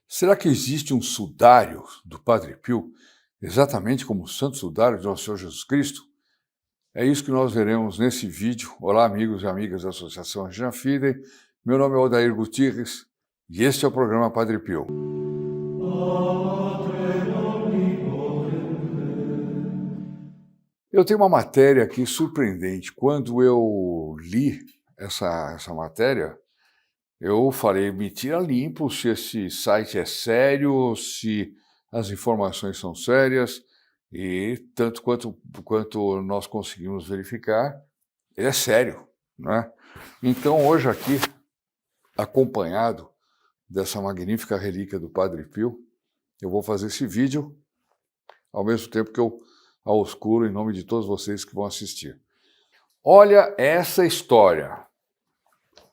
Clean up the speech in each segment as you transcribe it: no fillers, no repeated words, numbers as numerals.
Será que existe um sudário do Padre Pio, exatamente como o Santo Sudário de Nosso Senhor Jesus Cristo? É isso que nós veremos nesse vídeo. Olá, amigos e amigas da Associação Regina Fidei. Meu nome é Odair Gutierrez e este é o programa Padre Pio. Eu tenho uma matéria aqui surpreendente. Quando eu li essa matéria, eu falei, me tira limpo se esse site é sério, se as informações são sérias, e tanto quanto nós conseguimos verificar, ele é sério, né? Então, hoje aqui, acompanhado dessa magnífica relíquia do Padre Pio, eu vou fazer esse vídeo, ao mesmo tempo que eu ausculto em nome de todos vocês que vão assistir. Olha essa história.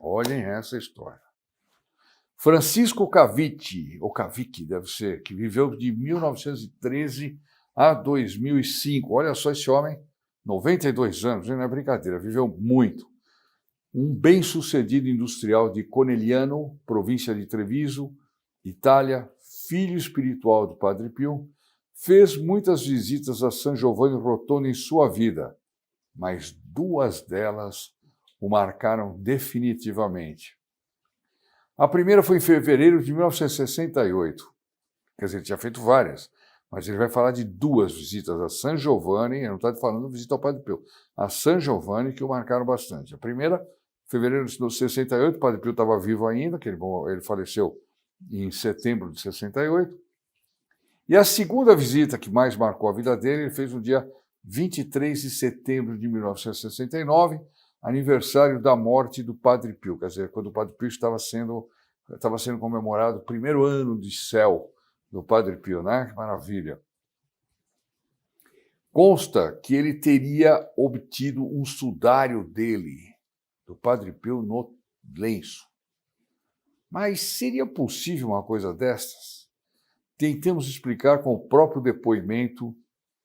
Olhem essa história. Francisco Cavici, ou Cavic deve ser, que viveu de 1913 a 2005. Olha só esse homem, 92 anos, não é brincadeira, viveu muito. Um bem-sucedido industrial de Conegliano, província de Treviso, Itália, filho espiritual do Padre Pio, fez muitas visitas a San Giovanni Rotondo em sua vida, mas duas delas o marcaram definitivamente. A primeira foi em fevereiro de 1968. Quer dizer, ele tinha feito várias, mas ele vai falar de duas visitas a San Giovanni, ele não está falando de visita ao Padre Pio, a San Giovanni que o marcaram bastante. A primeira, fevereiro de 68, o Padre Pio estava vivo ainda, que ele faleceu em setembro de 68. E a segunda visita que mais marcou a vida dele, ele fez no dia 23 de setembro de 1969, aniversário da morte do Padre Pio, quer dizer, quando o Padre Pio estava sendo comemorado o primeiro ano de céu do Padre Pio, né? Que maravilha. Consta que ele teria obtido um sudário dele, do Padre Pio, no lenço. Mas seria possível uma coisa dessas? Tentemos explicar com o próprio depoimento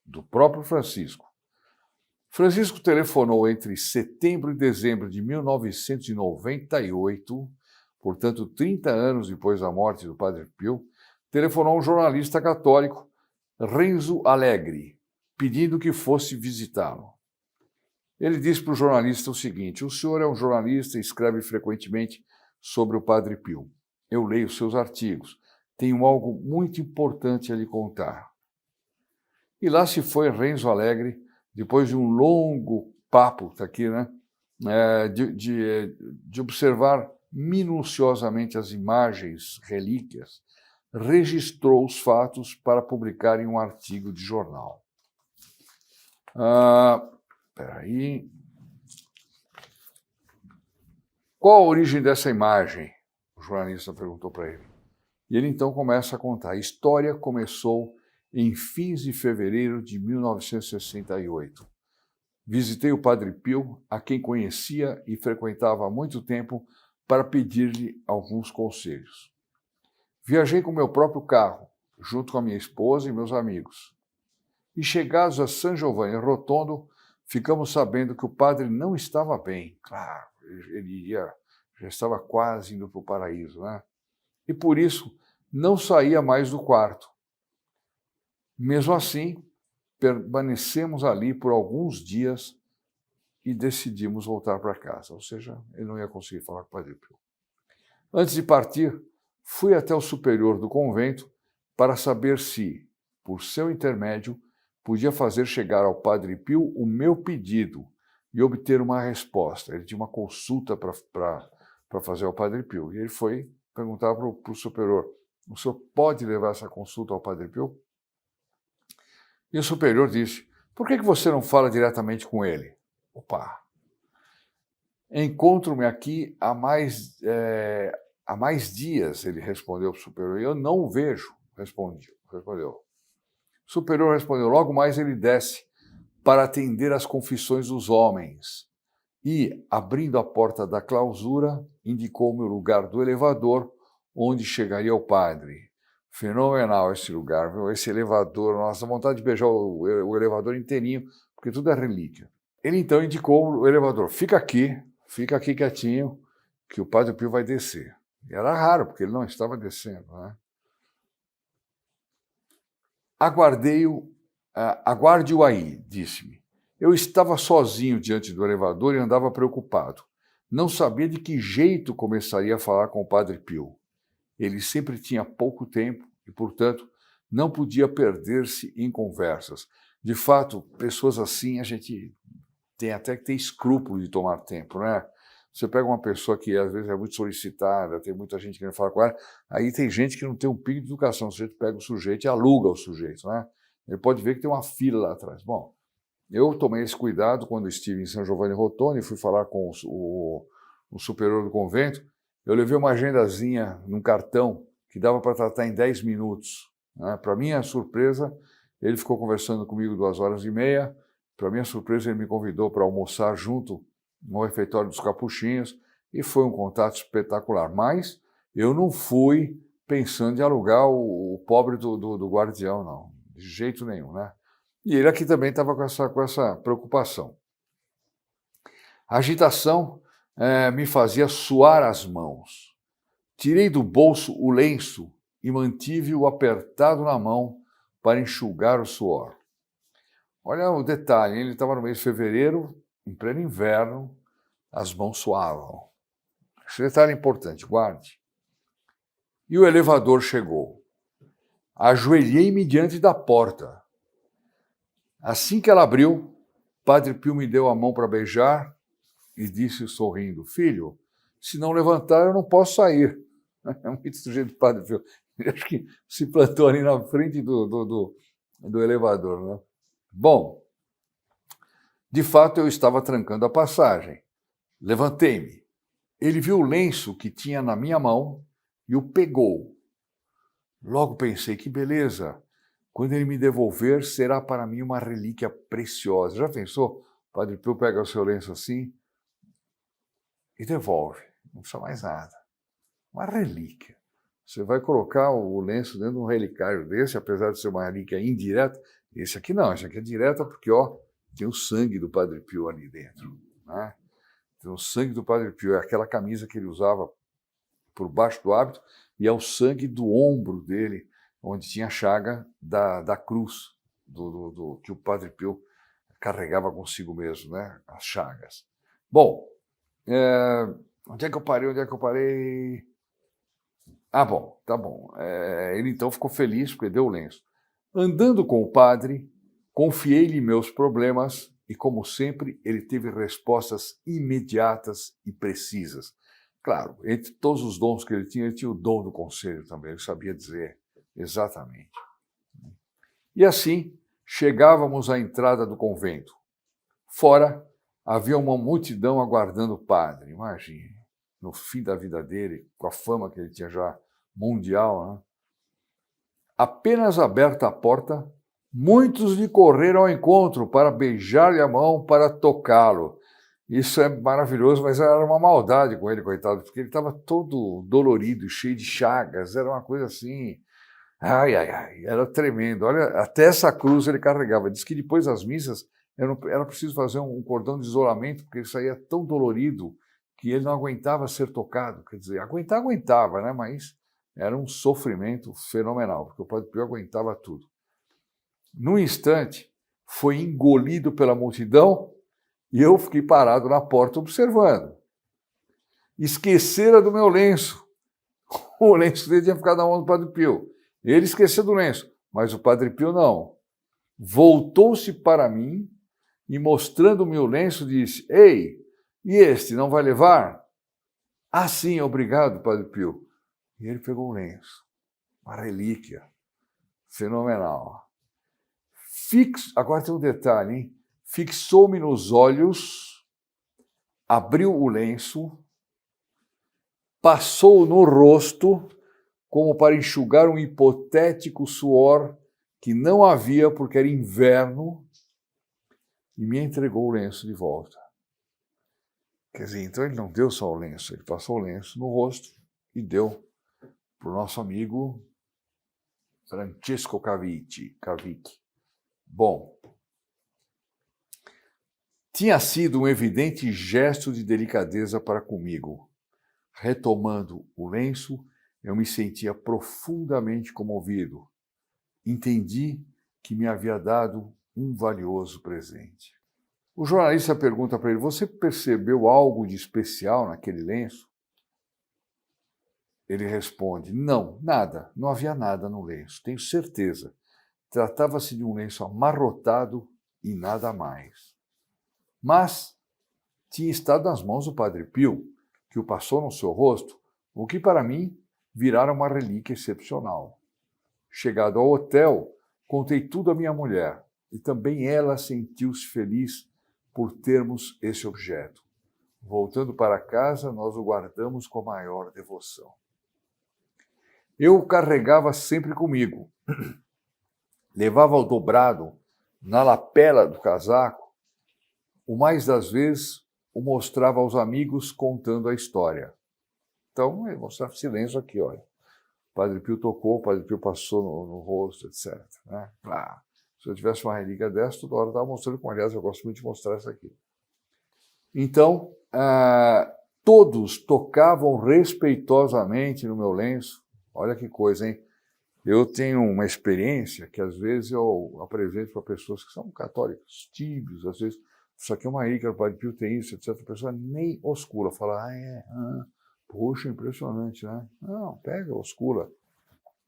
do próprio Francisco. Francisco telefonou entre setembro e dezembro de 1998, portanto 30 anos depois da morte do Padre Pio, telefonou a um jornalista católico, Renzo Allegri, pedindo que fosse visitá-lo. Ele disse para o jornalista o seguinte: o senhor é um jornalista e escreve frequentemente sobre o Padre Pio. Eu leio seus artigos. Tenho algo muito importante a lhe contar. E lá se foi Renzo Allegri, depois de um longo papo, está aqui, né? De observar minuciosamente as imagens, relíquias, registrou os fatos para publicar em um artigo de jornal. Peraí. Qual a origem dessa imagem? O jornalista perguntou para ele. E ele então começa a contar. A história começou em fins de fevereiro de 1968. Visitei o Padre Pio, a quem conhecia e frequentava há muito tempo, para pedir-lhe alguns conselhos. Viajei com meu próprio carro, junto com a minha esposa e meus amigos. E chegados a San Giovanni Rotondo, ficamos sabendo que o padre não estava bem. Claro, ele já estava quase indo para o paraíso, né? E por isso não saía mais do quarto. Mesmo assim, permanecemos ali por alguns dias e decidimos voltar para casa. Ou seja, ele não ia conseguir falar com o Padre Pio. Antes de partir, fui até o superior do convento para saber se, por seu intermédio, podia fazer chegar ao Padre Pio o meu pedido e obter uma resposta. Ele tinha uma consulta para fazer ao Padre Pio. E ele foi perguntar para o superior: o senhor pode levar essa consulta ao Padre Pio? E o superior disse: por que você não fala diretamente com ele? Opa! Encontro-me aqui há mais dias, ele respondeu para o superior. Eu não o vejo, respondeu. O superior respondeu: logo mais ele desce para atender às confissões dos homens. E, abrindo a porta da clausura, indicou-me o lugar do elevador onde chegaria o padre. Fenomenal esse lugar, viu? Esse elevador, nossa, vontade de beijar o elevador inteirinho, porque tudo é relíquia. Ele então indicou o elevador: fica aqui quietinho, que o Padre Pio vai descer. E era raro, porque ele não estava descendo, né? Aguarde-o aí, disse-me. Eu estava sozinho diante do elevador e andava preocupado. Não sabia de que jeito começaria a falar com o Padre Pio. Ele sempre tinha pouco tempo e, portanto, não podia perder-se em conversas. De fato, pessoas assim a gente tem até que ter escrúpulo de tomar tempo, né? Você pega uma pessoa que às vezes é muito solicitada, tem muita gente querendo falar com ela, aí tem gente que não tem um pingo de educação. O sujeito pega o sujeito e aluga o sujeito, né? Ele pode ver que tem uma fila lá atrás. Bom, eu tomei esse cuidado quando estive em São Giovanni Rotondo e fui falar com o superior do convento. Eu levei uma agendazinha num cartão que dava para tratar em 10 minutos. Né? Para minha surpresa, ele ficou conversando comigo 2 horas e meia. Para minha surpresa, ele me convidou para almoçar junto no refeitório dos Capuchinhos e foi um contato espetacular. Mas eu não fui pensando em alugar o pobre do guardião, não. De jeito nenhum, né? E ele aqui também estava com essa preocupação. A agitação me fazia suar as mãos. Tirei do bolso o lenço e mantive-o apertado na mão para enxugar o suor. Olha o detalhe, ele estava no mês de fevereiro, em pleno inverno, as mãos suavam. Esse detalhe é importante, guarde. E o elevador chegou. Ajoelhei-me diante da porta. Assim que ela abriu, Padre Pio me deu a mão para beijar e disse sorrindo, filho, se não levantar eu não posso sair. É muito sujeito do Padre Pio. Ele acho que se plantou ali na frente do elevador, né? Bom, de fato eu estava trancando a passagem. Levantei-me. Ele viu o lenço que tinha na minha mão e o pegou. Logo pensei, que beleza! Quando ele me devolver, será para mim uma relíquia preciosa. Já pensou? O Padre Pio pega o seu lenço assim e devolve. Não precisa mais nada. Uma relíquia. Você vai colocar o lenço dentro de um relicário desse, apesar de ser uma relíquia indireta. Esse aqui não, esse aqui é direta porque tem o sangue do Padre Pio ali dentro. Né? Tem o sangue do Padre Pio, é aquela camisa que ele usava por baixo do hábito e é o sangue do ombro dele, onde tinha a chaga da cruz, que o Padre Pio carregava consigo mesmo, né? As chagas. Bom, onde é que eu parei? Ah, bom, tá bom. Ele então ficou feliz porque deu o lenço. Andando com o padre, confiei-lhe meus problemas e, como sempre, ele teve respostas imediatas e precisas. Claro, entre todos os dons que ele tinha o dom do conselho também, ele sabia dizer exatamente. E assim, chegávamos à entrada do convento. Fora, havia uma multidão aguardando o padre, imagine, no fim da vida dele, com a fama que ele tinha já mundial, né? Apenas aberta a porta, muitos lhe correram ao encontro para beijar-lhe a mão, para tocá-lo. Isso é maravilhoso, mas era uma maldade com ele, coitado, porque ele estava todo dolorido e cheio de chagas, era uma coisa assim, ai, ai, ai, era tremendo. Olha, até essa cruz ele carregava. Diz que depois das missas era preciso fazer um cordão de isolamento, porque ele saía tão dolorido que ele não aguentava ser tocado. Quer dizer, aguentava, né? Mas era um sofrimento fenomenal, porque o Padre Pio aguentava tudo. Num instante, foi engolido pela multidão e eu fiquei parado na porta observando. Esquecera do meu lenço. O lenço dele tinha ficado na mão do Padre Pio. Ele esqueceu do lenço, mas o Padre Pio não. Voltou-se para mim e, mostrando-me o lenço, disse, ei, e este não vai levar? Ah, sim, obrigado, Padre Pio. E ele pegou o lenço, uma relíquia, fenomenal. Agora tem um detalhe, hein? Fixou-me nos olhos, abriu o lenço, passou no rosto, como para enxugar um hipotético suor que não havia porque era inverno, e me entregou o lenço de volta. Quer dizer, então ele não deu só o lenço, ele passou o lenço no rosto e deu para o nosso amigo Francesco Cavic. Bom, tinha sido um evidente gesto de delicadeza para comigo. Retomando o lenço, eu me sentia profundamente comovido. Entendi que me havia dado um valioso presente. O jornalista pergunta para ele: você percebeu algo de especial naquele lenço? Ele responde: não, nada, não havia nada no lenço, tenho certeza. Tratava-se de um lenço amarrotado e nada mais. Mas tinha estado nas mãos do Padre Pio, que o passou no seu rosto, o que para mim virara uma relíquia excepcional. Chegado ao hotel, contei tudo à minha mulher, e também ela sentiu-se feliz por termos esse objeto. Voltando para casa, nós o guardamos com a maior devoção. Eu o carregava sempre comigo. Levava-o dobrado na lapela do casaco. O mais das vezes o mostrava aos amigos contando a história. Então, ele mostrava silêncio aqui, olha. O Padre Pio tocou, o Padre Pio passou no rosto, etc. Né? Ah, se eu tivesse uma relíquia dessa, toda hora eu estava mostrando com. Aliás, eu gosto muito de mostrar essa aqui. Então, todos tocavam respeitosamente no meu lenço. Olha que coisa, hein? Eu tenho uma experiência que, às vezes, eu apresento para pessoas que são católicos tíbios, às vezes, isso aqui é uma relíquia, o Padre Pio tem isso, etc. A pessoa nem oscula, fala, poxa, impressionante, né? Não, pega, oscula,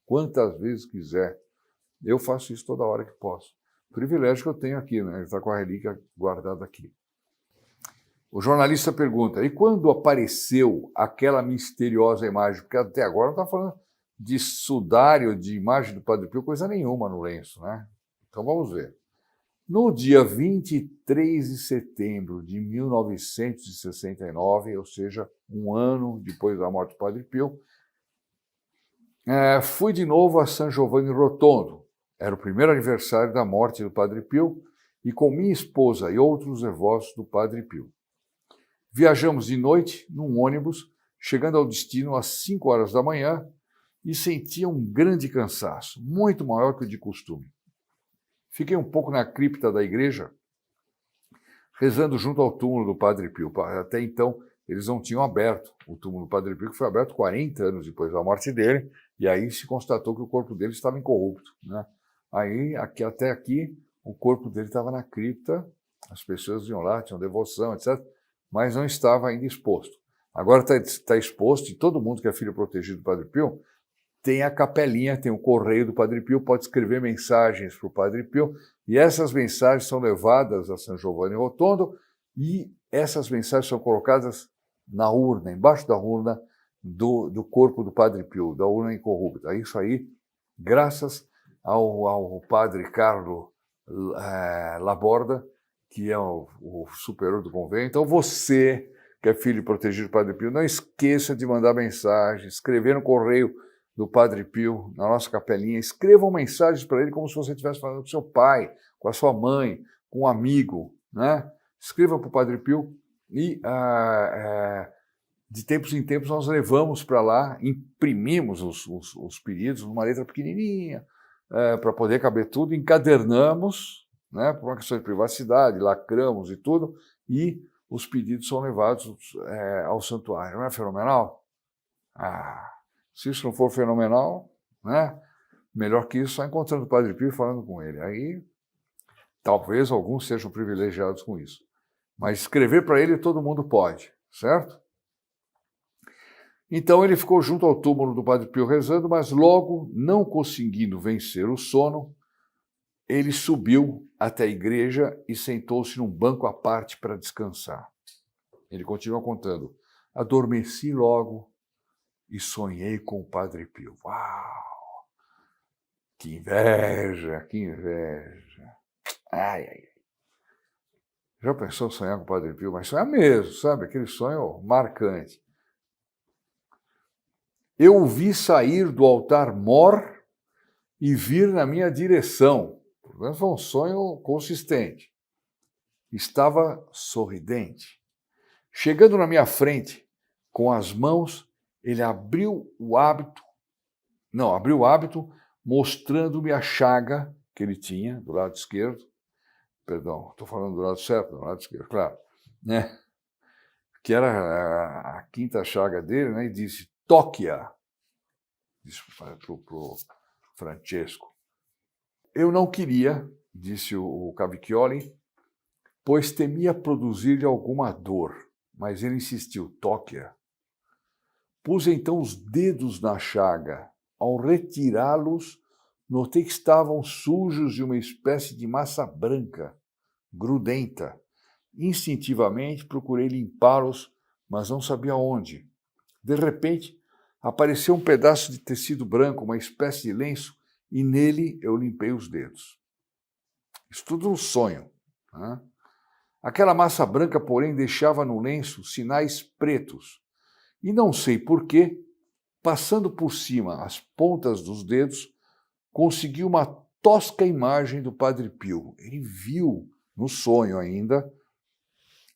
quantas vezes quiser. Eu faço isso toda hora que posso. Privilégio que eu tenho aqui, né? Ele está com a relíquia guardada aqui. O jornalista pergunta, e quando apareceu aquela misteriosa imagem? Porque até agora não está falando de sudário, de imagem do Padre Pio, coisa nenhuma no lenço, né? Então vamos ver. No dia 23 de setembro de 1969, ou seja, um ano depois da morte do Padre Pio, fui de novo a San Giovanni Rotondo. Era o primeiro aniversário da morte do Padre Pio e com minha esposa e outros devotos do Padre Pio. Viajamos de noite num ônibus, chegando ao destino às 5 horas da manhã e sentia um grande cansaço, muito maior que o de costume. Fiquei um pouco na cripta da igreja, rezando junto ao túmulo do Padre Pio. Até então, eles não tinham aberto o túmulo do Padre Pio, que foi aberto 40 anos depois da morte dele, e aí se constatou que o corpo dele estava incorrupto, né? Aí, até aqui, o corpo dele estava na cripta, as pessoas iam lá, tinham devoção, etc., mas não estava ainda exposto. Agora está exposto, e todo mundo que é filho protegido do Padre Pio tem a capelinha, tem o correio do Padre Pio, pode escrever mensagens para o Padre Pio, e essas mensagens são levadas a San Giovanni Rotondo, e essas mensagens são colocadas na urna, embaixo da urna do corpo do Padre Pio, da urna incorrupta. Isso aí, graças ao Padre Carlo Laborda, que é o superior do convento. Então você, que é filho protegido do Padre Pio, não esqueça de mandar mensagem, escrever no correio do Padre Pio, na nossa capelinha, escrevam mensagens para ele como se você estivesse falando com seu pai, com a sua mãe, com um amigo, né? Escreva para o Padre Pio e de tempos em tempos nós levamos para lá, imprimimos os pedidos numa letra pequenininha, para poder caber tudo, encadernamos, né, por uma questão de privacidade, lacramos e tudo, e os pedidos são levados ao santuário. Não é fenomenal? Se isso não for fenomenal, né, melhor que isso, só encontrando o Padre Pio e falando com ele. Aí, talvez alguns sejam privilegiados com isso. Mas escrever para ele todo mundo pode, certo? Então ele ficou junto ao túmulo do Padre Pio rezando, mas logo, não conseguindo vencer o sono, ele subiu até a igreja e sentou-se num banco à parte para descansar. Ele continua contando. Adormeci logo e sonhei com o Padre Pio. Uau! Que inveja, que inveja. Ai, ai, ai. Já pensou sonhar com o Padre Pio? Mas sonhar mesmo, sabe? Aquele sonho marcante. Eu o vi sair do altar-mor e vir na minha direção. Foi um sonho consistente. Estava sorridente. Chegando na minha frente, com as mãos, ele abriu o hábito, mostrando-me a chaga que ele tinha do lado esquerdo. Perdão, estou falando do lado certo, do lado esquerdo, claro. Né? Que era a quinta chaga dele, né? E disse, toque-a. Disse para o Francesco. Eu não queria, disse o Cavicchioli, pois temia produzir-lhe alguma dor, mas ele insistiu, toque-a. Pus então os dedos na chaga. Ao retirá-los, notei que estavam sujos de uma espécie de massa branca, grudenta. Instintivamente procurei limpá-los, mas não sabia onde. De repente, apareceu um pedaço de tecido branco, uma espécie de lenço, e nele eu limpei os dedos. Isso tudo um sonho. Né? Aquela massa branca, porém, deixava no lenço sinais pretos. E não sei por quê, passando por cima as pontas dos dedos, consegui uma tosca imagem do Padre Pio. Ele viu, no sonho ainda,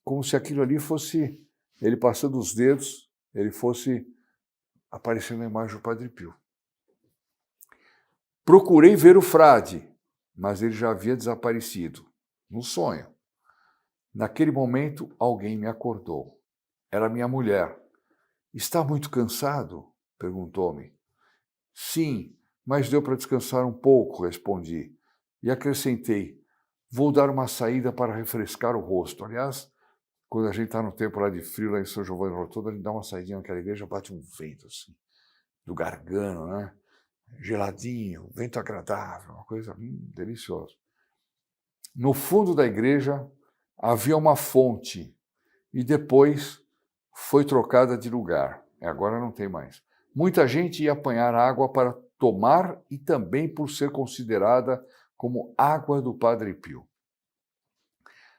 como se aquilo ali fosse, ele passando os dedos, ele fosse aparecendo a imagem do Padre Pio. Procurei ver o frade, mas ele já havia desaparecido, no sonho. Naquele momento, alguém me acordou. Era minha mulher. Está muito cansado? Perguntou-me. Sim, mas deu para descansar um pouco, respondi. E acrescentei, vou dar uma saída para refrescar o rosto. Aliás, quando a gente está no tempo lá de frio, lá em São Giovanni Rotondo, a gente dá uma saidinha naquela igreja, bate um vento assim, do Gargano, né? Geladinho, vento agradável, uma coisa deliciosa. No fundo da igreja havia uma fonte e depois foi trocada de lugar. Agora não tem mais. Muita gente ia apanhar água para tomar e também por ser considerada como água do Padre Pio.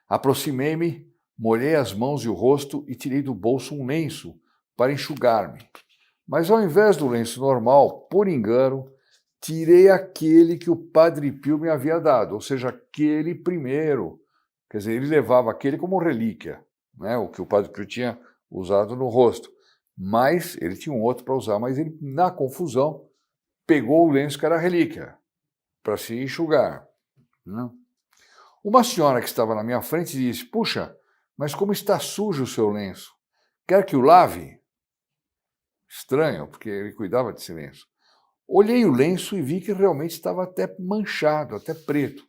Aproximei-me, molhei as mãos e o rosto e tirei do bolso um lenço para enxugar-me. Mas ao invés do lenço normal, por engano, tirei aquele que o Padre Pio me havia dado, ou seja, aquele primeiro. Quer dizer, ele levava aquele como relíquia, né? O que o Padre Pio tinha usado no rosto. Mas ele tinha um outro para usar, mas ele, na confusão, pegou o lenço que era relíquia, para se enxugar. Né? Uma senhora que estava na minha frente disse, puxa, mas como está sujo o seu lenço? Quer que o lave? Estranho, porque ele cuidava desse lenço. Olhei o lenço e vi que realmente estava até manchado, até preto.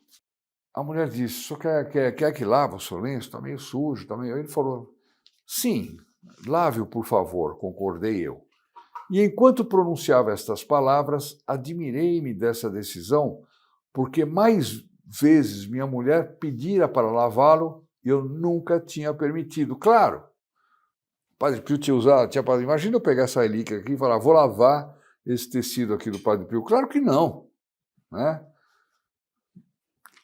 A mulher disse, o senhor quer que lave o seu lenço? Está meio sujo, está meio... Ele falou, sim, lave-o, por favor, concordei eu. E enquanto pronunciava estas palavras, admirei-me dessa decisão, porque mais vezes minha mulher pedira para lavá-lo e eu nunca tinha permitido. Claro, o Padre Pio tinha usado, imagina eu pegar essa relíquia aqui e falar, vou lavar esse tecido aqui do Padre Pio. Claro que não. Né?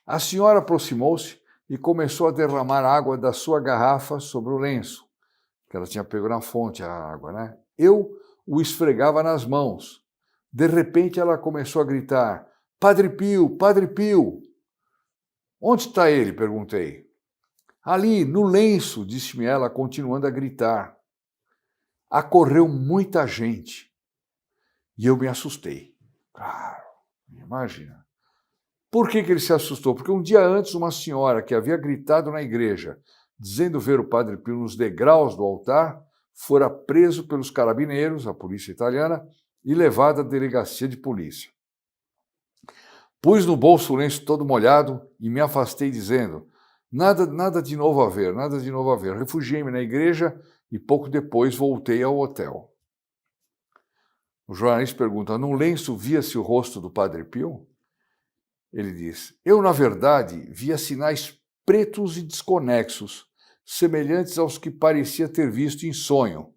A senhora aproximou-se e começou a derramar água da sua garrafa sobre o lenço, que ela tinha pego na fonte a água. Né? Eu o esfregava nas mãos. De repente ela começou a gritar, Padre Pio, Padre Pio! Onde está ele? Perguntei. Ali, no lenço, disse-me ela, continuando a gritar. Acorreu muita gente. E eu me assustei. Claro, imagina. Por que ele se assustou? Porque um dia antes, uma senhora que havia gritado na igreja, dizendo ver o Padre Pio nos degraus do altar, fora preso pelos carabineiros, a polícia italiana, e levado à delegacia de polícia. Pus no bolso o lenço todo molhado e me afastei dizendo, nada de novo a ver, nada de novo a ver. Refugiei-me na igreja e pouco depois voltei ao hotel. O jornalista pergunta, no lenço via-se o rosto do Padre Pio? Ele diz, eu, na verdade, via sinais pretos e desconexos, semelhantes aos que parecia ter visto em sonho.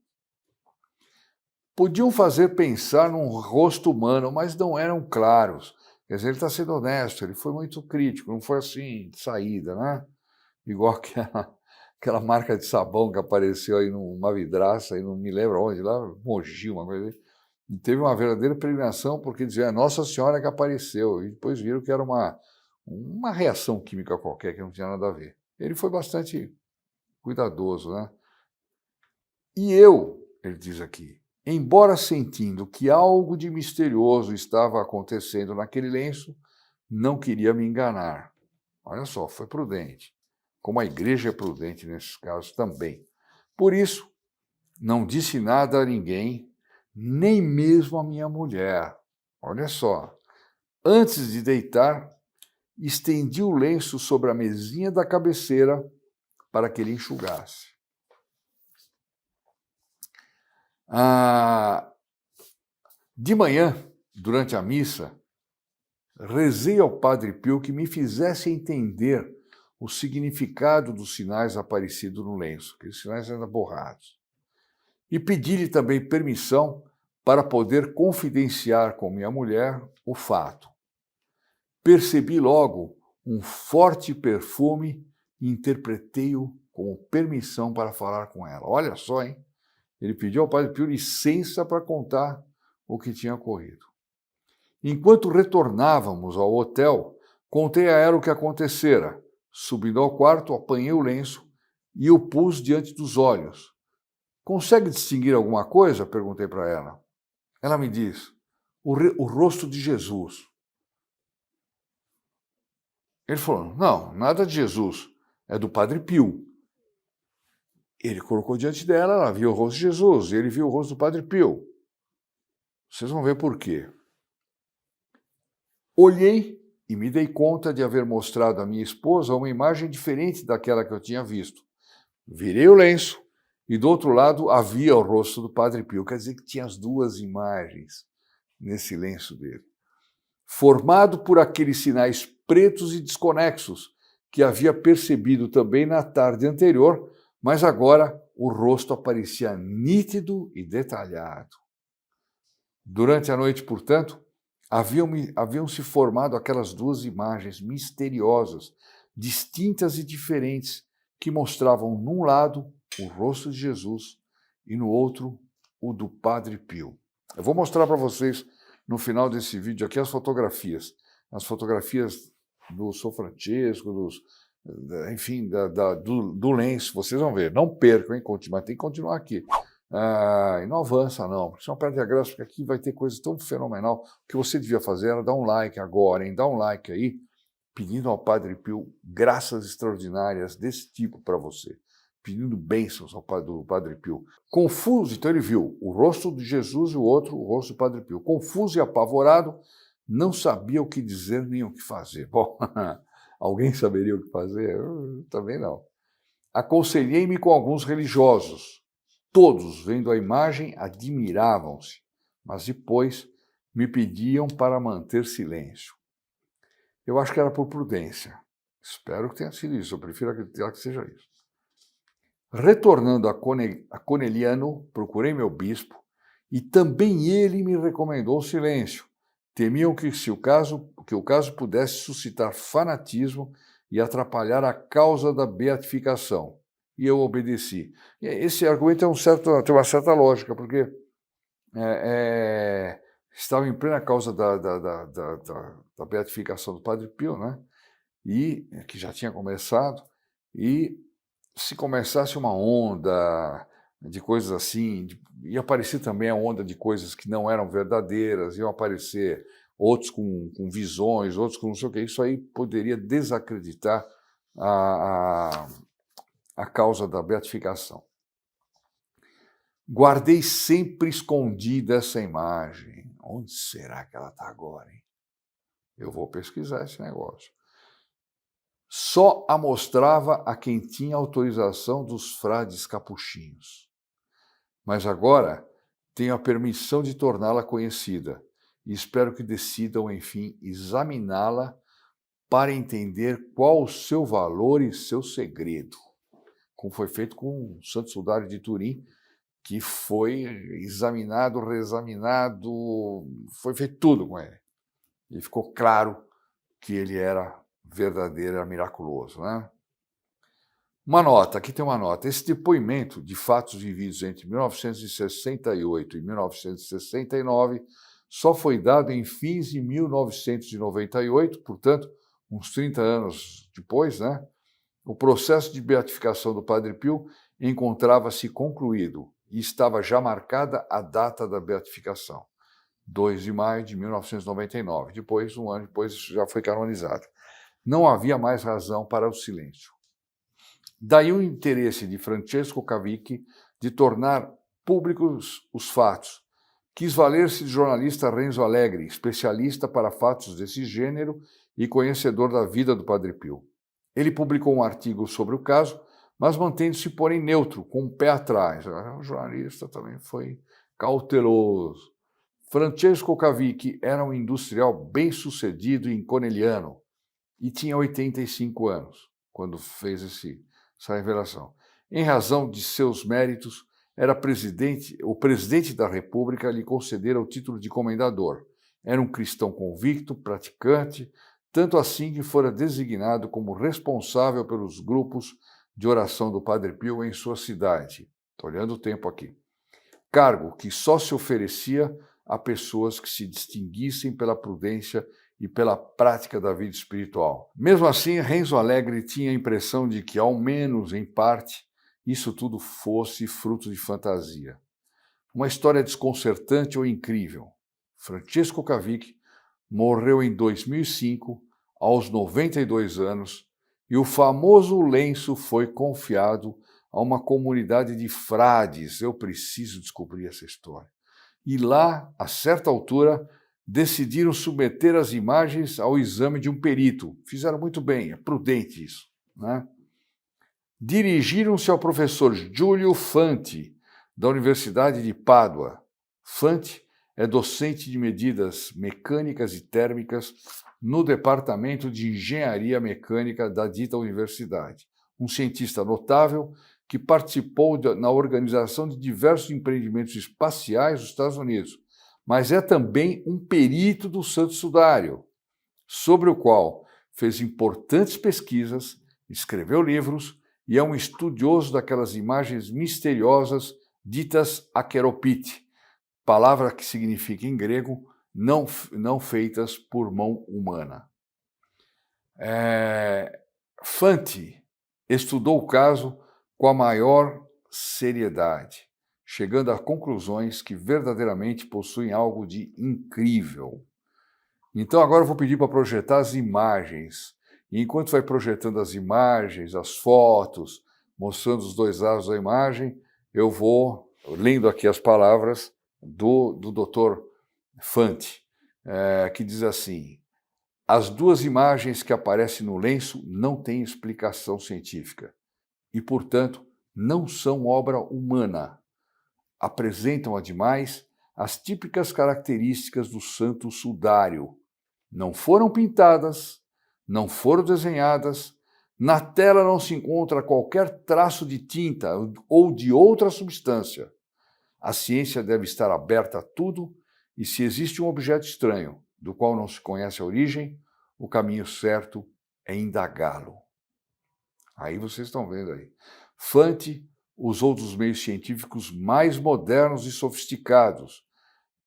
Podiam fazer pensar num rosto humano, mas não eram claros. Quer dizer, ele está sendo honesto, ele foi muito crítico, não foi assim, de saída, né? Igual aquela marca de sabão que apareceu aí numa vidraça, aí não me lembro onde, lá, Mogi, uma coisa assim. E teve uma verdadeira peregrinação, porque dizia, Nossa Senhora que apareceu, e depois viram que era uma reação química qualquer, que não tinha nada a ver. Ele foi bastante cuidadoso, né? E eu, ele diz aqui, embora sentindo que algo de misterioso estava acontecendo naquele lenço, não queria me enganar. Olha só, foi prudente. Como a igreja é prudente nesses casos também. Por isso, não disse nada a ninguém, nem mesmo a minha mulher. Olha só. Antes de deitar, estendi o lenço sobre a mesinha da cabeceira para que ele enxugasse. De manhã, durante a missa, rezei ao Padre Pio que me fizesse entender o significado dos sinais aparecidos no lenço, aqueles sinais ainda borrados. E pedi-lhe também permissão para poder confidenciar com minha mulher o fato. Percebi logo um forte perfume e interpretei-o como permissão para falar com ela. Olha só, hein? Ele pediu ao Padre Pio licença para contar o que tinha ocorrido. Enquanto retornávamos ao hotel, contei a ela o que acontecera. Subindo ao quarto, apanhei o lenço e o pus diante dos olhos. Consegue distinguir alguma coisa? Perguntei para ela. Ela me diz, o rosto de Jesus. Ele falou, não, nada de Jesus, é do Padre Pio. Ele colocou diante dela, ela viu o rosto de Jesus, ele viu o rosto do Padre Pio. Vocês vão ver por quê. Olhei e me dei conta de haver mostrado à minha esposa uma imagem diferente daquela que eu tinha visto. Virei o lenço e do outro lado havia o rosto do Padre Pio. Quer dizer que tinha as duas imagens nesse lenço dele. Formado por aqueles sinais pretos e desconexos que havia percebido também na tarde anterior, mas agora o rosto aparecia nítido e detalhado. Durante a noite, portanto, haviam-se formado aquelas duas imagens misteriosas, distintas e diferentes, que mostravam num lado o rosto de Jesus e no outro o do Padre Pio. Eu vou mostrar para vocês no final desse vídeo aqui as fotografias do São Francesco, enfim, do lenço, vocês vão ver, não percam, hein, mas tem que continuar aqui. E não avança não, porque senão perde a graça, porque aqui vai ter coisa tão fenomenal. O que você devia fazer era dar um like agora, hein? Dá um like aí, pedindo ao Padre Pio graças extraordinárias desse tipo para você, pedindo bênçãos ao Padre Pio. Confuso, então ele viu o rosto de Jesus e o outro, o rosto do Padre Pio. Confuso e apavorado, não sabia o que dizer nem o que fazer. Bom, alguém saberia o que fazer? Eu também não. Aconselhei-me com alguns religiosos. Todos, vendo a imagem, admiravam-se, mas depois me pediam para manter silêncio. Eu acho que era por prudência. Espero que tenha sido isso, eu prefiro acreditar que seja isso. Retornando a Corneliano, procurei meu bispo e também ele me recomendou silêncio. Temiam que o caso pudesse suscitar fanatismo e atrapalhar a causa da beatificação. E eu obedeci. Esse argumento tem uma certa lógica, porque estava em plena causa da beatificação do Padre Pio, né? E que já tinha começado, e se começasse uma onda de coisas assim, ia aparecer também a onda de coisas que não eram verdadeiras, iam aparecer outros com visões, outros com não sei o que, isso aí poderia desacreditar a causa da beatificação. Guardei sempre escondida essa imagem. Onde será que ela está agora, hein? Eu vou pesquisar esse negócio. Só a mostrava a quem tinha autorização dos frades capuchinhos. Mas agora tenho a permissão de torná-la conhecida e espero que decidam, enfim, examiná-la para entender qual o seu valor e seu segredo. Como foi feito com o Santo Sudário de Turim, que foi examinado, reexaminado, foi feito tudo com ele. E ficou claro que ele era verdadeiro, era miraculoso, né? Uma nota, aqui tem uma nota. Esse depoimento de fatos vividos entre 1968 e 1969 só foi dado em fins de 1998, portanto, uns 30 anos depois, né? O processo de beatificação do Padre Pio encontrava-se concluído e estava já marcada a data da beatificação, 2 de maio de 1999. Depois, um ano depois, já foi canonizado. Não havia mais razão para o silêncio. Daí o interesse de Francesco Cavicchi de tornar públicos os fatos. Quis valer-se de jornalista Renzo Allegri, especialista para fatos desse gênero e conhecedor da vida do Padre Pio. Ele publicou um artigo sobre o caso, mas mantendo-se, porém, neutro, com um pé atrás. O jornalista também foi cauteloso. Francesco Cavicchi era um industrial bem-sucedido em Conegliano e tinha 85 anos quando fez essa revelação. Em razão de seus méritos, o presidente da República lhe concedera o título de comendador. Era um cristão convicto, praticante, tanto assim que fora designado como responsável pelos grupos de oração do Padre Pio em sua cidade. Estou olhando o tempo aqui. Cargo que só se oferecia a pessoas que se distinguissem pela prudência e pela prática da vida espiritual. Mesmo assim, Renzo Alegre tinha a impressão de que, ao menos em parte, isso tudo fosse fruto de fantasia. Uma história desconcertante ou incrível. Francesco Cavicchi morreu em 2005, aos 92 anos, e o famoso lenço foi confiado a uma comunidade de frades. Eu preciso descobrir essa história. E lá, a certa altura, decidiram submeter as imagens ao exame de um perito. Fizeram muito bem, é prudente isso, né? Dirigiram-se ao professor Giulio Fanti, da Universidade de Pádua. Fanti é docente de medidas mecânicas e térmicas no Departamento de Engenharia Mecânica da dita universidade. Um cientista notável que participou na organização de diversos empreendimentos espaciais dos Estados Unidos, mas é também um perito do Santo Sudário, sobre o qual fez importantes pesquisas, escreveu livros e é um estudioso daquelas imagens misteriosas ditas akeropite, palavra que significa em grego não feitas por mão humana. Fanti estudou o caso com a maior seriedade, chegando a conclusões que verdadeiramente possuem algo de incrível. Então agora eu vou pedir para projetar as imagens. E enquanto vai projetando as imagens, as fotos, mostrando os dois lados da imagem, eu vou lendo aqui as palavras do Dr. Fanti, que diz assim: as duas imagens que aparecem no lenço não têm explicação científica e, portanto, não são obra humana. Apresentam, ademais, as típicas características do Santo Sudário. Não foram pintadas, não foram desenhadas, na tela não se encontra qualquer traço de tinta ou de outra substância. A ciência deve estar aberta a tudo e, se existe um objeto estranho, do qual não se conhece a origem, o caminho certo é indagá-lo. Aí vocês estão vendo aí. Fanti usou dos meios científicos mais modernos e sofisticados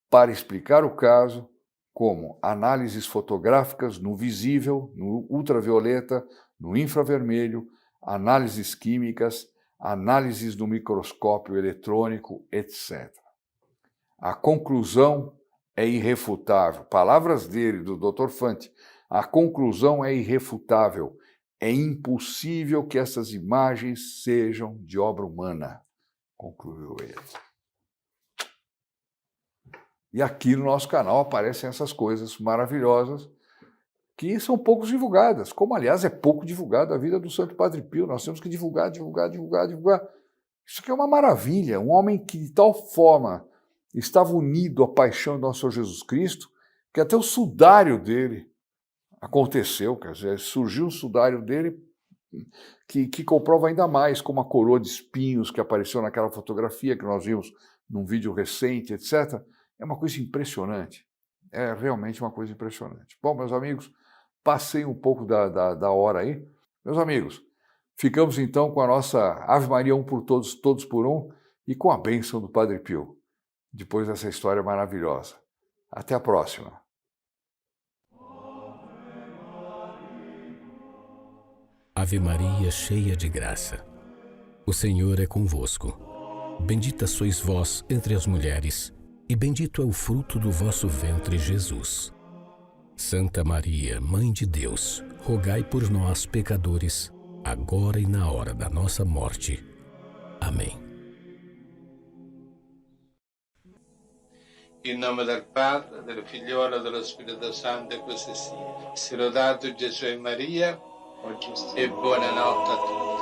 para explicar o caso, como análises fotográficas no visível, no ultravioleta, no infravermelho, análises químicas, análises no microscópio eletrônico, etc. A conclusão é irrefutável. Palavras dele, do Dr. Fanti. A conclusão é irrefutável. É impossível que essas imagens sejam de obra humana, concluiu ele. E aqui no nosso canal aparecem essas coisas maravilhosas que são pouco divulgadas, como, aliás, é pouco divulgada a vida do Santo Padre Pio. Nós temos que divulgar. Isso aqui é uma maravilha. Um homem que, de tal forma, estava unido à paixão de nosso Senhor Jesus Cristo, que até o sudário dele aconteceu, quer dizer, surgiu um sudário dele que comprova ainda mais, como a coroa de espinhos que apareceu naquela fotografia que nós vimos num vídeo recente, etc. É uma coisa impressionante. É realmente uma coisa impressionante. Bom, meus amigos, passei um pouco da hora aí. Meus amigos, ficamos então com a nossa Ave Maria, um por todos, todos por um, e com a bênção do Padre Pio, depois dessa história maravilhosa. Até a próxima. Ave Maria, cheia de graça, o Senhor é convosco. Bendita sois vós entre as mulheres, e bendito é o fruto do vosso ventre, Jesus. Santa Maria, Mãe de Deus, rogai por nós, pecadores, agora e na hora da nossa morte. Amém. In nome del Padre, del Figliolo e dello Spirito Santo, e così sia. Sia lodato Gesù e Maria, e buonanotte a tutti.